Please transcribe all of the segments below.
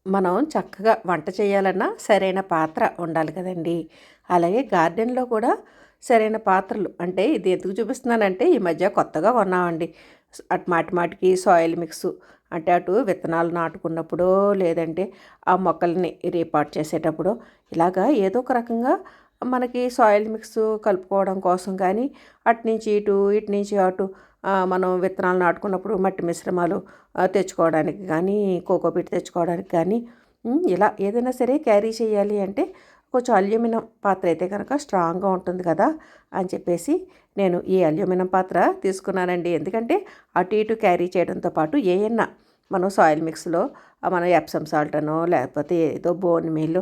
మనం చక్కగా వంట చేయాలన్నా సరైన పాత్ర ఉండాలి కదండీ! అలాగే గార్డెన్‌లో కూడా సరైన పాత్రలు అంటే ఇది ఎందుకు చూపిస్తున్నానంటే ఈ మధ్య కొత్తగా కొన్నామండి. అటు మాటి మాటికి సాయిల్ మిక్సు అంటే అటు విత్తనాలు నాటుకున్నప్పుడో లేదంటే ఆ మొక్కల్ని రీపాట్ చేసేటప్పుడో ఇలాగా ఏదో ఒక రకంగా మనకి సాయిల్ మిక్స్ కలుపుకోవడం కోసం కానీ అటు నుంచి ఇటు ఇటు నుంచి అటు మనం విత్తనాలు నాటుకున్నప్పుడు మట్టి మిశ్రమాలు తెచ్చుకోవడానికి కానీ కోకోపీట్ తెచ్చుకోవడానికి కానీ ఇలా ఏదైనా సరే క్యారీ చేయాలి అంటే కొంచెం అల్యూమినియం పాత్ర అయితే కనుక స్ట్రాంగ్గా ఉంటుంది కదా అని చెప్పేసి నేను ఈ అల్యూమినియం పాత్ర తీసుకున్నానండి. ఎందుకంటే అటు ఇటు క్యారీ చేయడంతో పాటు ఏయన్నా మనం సాయిల్ మిక్స్లో మనం ఎప్సమ్ సాల్ట్ అనో లేకపోతే ఏదో బోన్ మీల్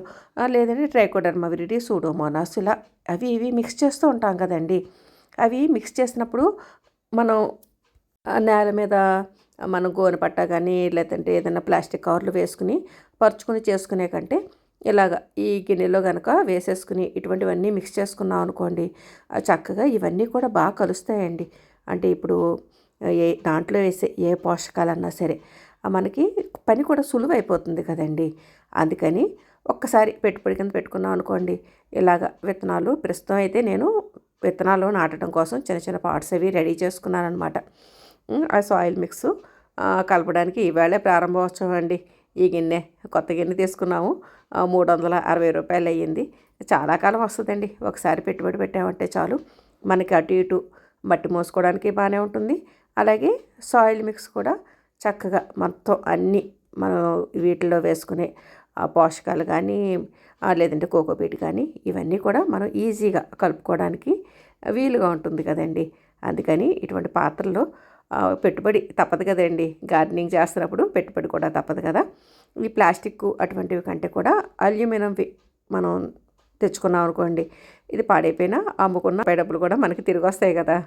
లేదంటే ట్రైకోడర్మా విరిడి సూడోమోనాస్ ఇలా అవి ఇవి మిక్స్ చేస్తూ ఉంటాం కదండి. అవి మిక్స్ చేసినప్పుడు మనం నేల మీద మనం గోనెపట్ట కానీ లేదంటే ఏదైనా ప్లాస్టిక్ కవర్లు వేసుకుని పరుచుకుని చేసుకునే కంటే ఇలాగ ఈ గిన్నెలో కనుక వేసేసుకుని ఇటువంటివన్నీ మిక్స్ చేసుకున్నాం అనుకోండి చక్కగా ఇవన్నీ కూడా బాగా కలుస్తాయండి. అంటే ఇప్పుడు దాంట్లో వేసే ఏ పోషకాలన్నా సరే మనకి పని కూడా సులువైపోతుంది కదండి. అందుకని ఒక్కసారి పెట్టుబడి కింద పెట్టుకున్నాం అనుకోండి ఇలాగ విత్తనాలు ప్రస్తుతం అయితే నేను విత్తనాలు నాటడం కోసం చిన్న చిన్న పాట్స్ అవి రెడీ చేసుకున్నాను అనమాట. ఆ సాయిల్ మిక్స్ కలపడానికి ఈవేళే ప్రారంభోత్సవం అండి. ఈ గిన్నె కొత్త గిన్నె తీసుకున్నాము. 360 రూపాయలు అయ్యింది. చాలా కాలం వస్తుందండి. ఒకసారి పెట్టుబడి పెట్టామంటే చాలు. మనకి అటు ఇటు మట్టి మోసుకోవడానికి బాగానే ఉంటుంది. అలాగే సాయిల్ మిక్స్ కూడా చక్కగా మొత్తం అన్నీ మనం వీటిలో వేసుకునే పోషకాలు కానీ లేదంటే కోకోపీట్ కానీ ఇవన్నీ కూడా మనం ఈజీగా కలుపుకోవడానికి వీలుగా ఉంటుంది కదండి. అందుకని ఇటువంటి పాత్రలో పెట్టుబడి తప్పదు కదండి. గార్డెనింగ్ చేస్తున్నప్పుడు పెట్టుబడి కూడా తప్పదు కదా. ఈ ప్లాస్టిక్ అటువంటివి కంటే కూడా అల్యూమినియంవి మనం తెచ్చుకున్నాం అనుకోండి ఇది పాడైపోయినా అమ్ముకున్న డబ్బులు కూడా మనకి తిరిగి వస్తాయి కదా.